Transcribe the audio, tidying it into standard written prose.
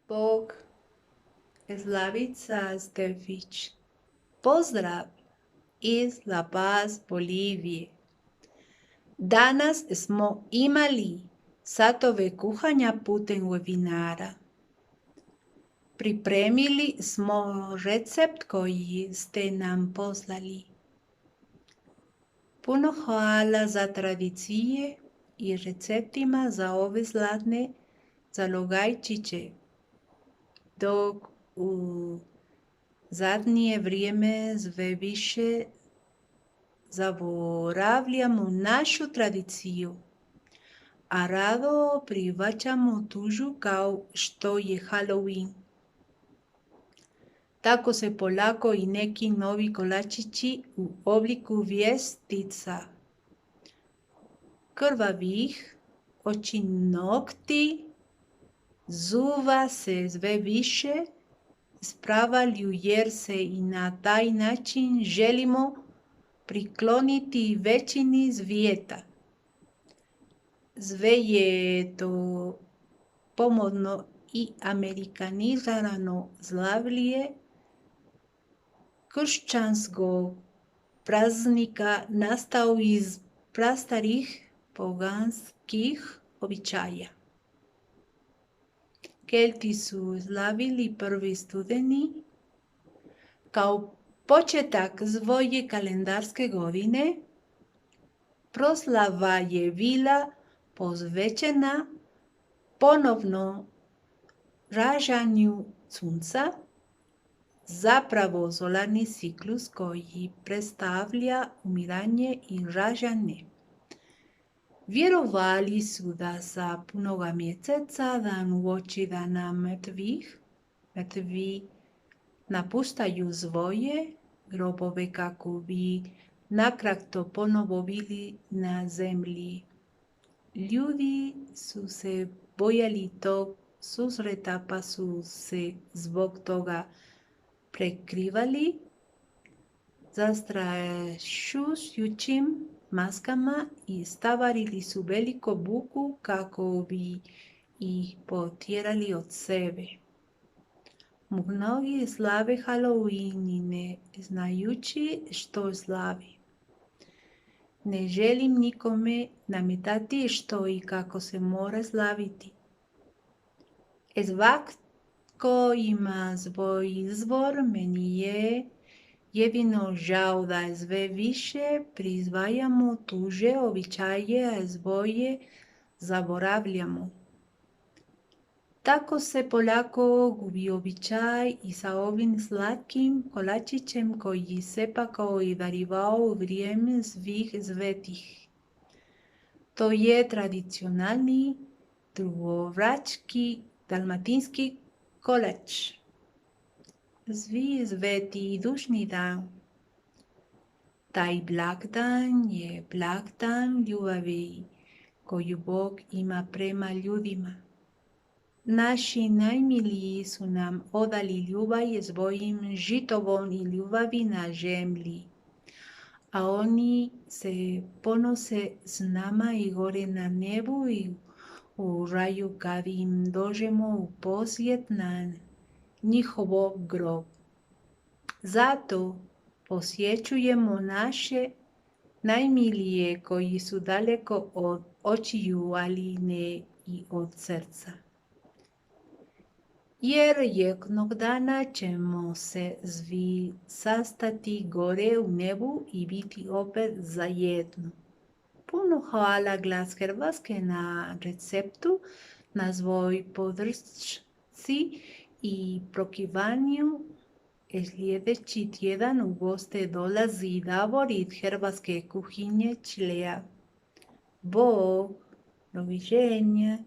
Bog Slavica Stefich. Pozdrav iz La Paz, Bolivije. Danas smo imali satove kuhanja putem webinara. Pripremili smo recept koji ste nam poslali. Puno hvala za tradicije i receptima za ove zlatne zalogajčiće, dok u zadnje vrijeme sve više zaboravljamo našu tradiciju, a rado prihvaćamo tuđu kao što je Halloween. Tako se polako i neki novi kolačići u obliku vijestica, krvavih oči, nokti, zuva se sve više spravljaju jer se i na taj način želimo prikloniti većini svijeta. Sve je to pomodno i amerikanizirano slavlje kršćanskog praznika nastao iz prastarih poganskih običaja. Kelti su slavili prvi studeni kao početak svoje kalendarske godine. Proslava je bila posvećena ponovno rađanju sunca, zapravo solarni ciklus koji predstavlja umiranje i rađanje. Vjerovali su da sa punoga mjeseca, dan uoči dana mrtvi napuštaju svoje grobove kako bi nakratko ponovo bili na zemlji. Ljudi su se bojali tog susreta pa su se zbog toga prekrivali zastrašujućim maskama i stavili su veliku buku kako bi ih potjerali od sebe. Mnogi slave Halloween i ne znajući što slavi. Ne želim nikome nametati što i kako se mora slaviti. Svatko ima svoj izbor, meni je jedino žao da sve više prisvajamo tuđe običaje, a svoje zaboravljamo. Tako se polako gubi običaj i sa ovim slatkim kolačićem koji se pakao i darivao u vrijeme svih svetih. To je tradicionalni dubrovački dalmatinski kolač. Svi sveti i dušni dan. Taj blagdan je blagdan ljubavi koju Bog ima prema ljudima. Naši najmiliji su nam odali ljubav svojim životom i ljubavi na zemlji, a oni se ponose s nama i gore na nebu i u raju kad im dođemo u posjet na njihov grob. Zato posjećujemo naše najmilije koji su daleko od očiju, ali ne i od srca. Jer jednog dana ćemo se svi sastati gore u nebu i biti opet zajedno. Puno hvala Glas Hrvatske na receptu, na svoj podršci i prokivanju. Sljedeći tjedan u goste dolazi Davor iz Hrvatske kuhinje Čilea. Bog, doviđenja.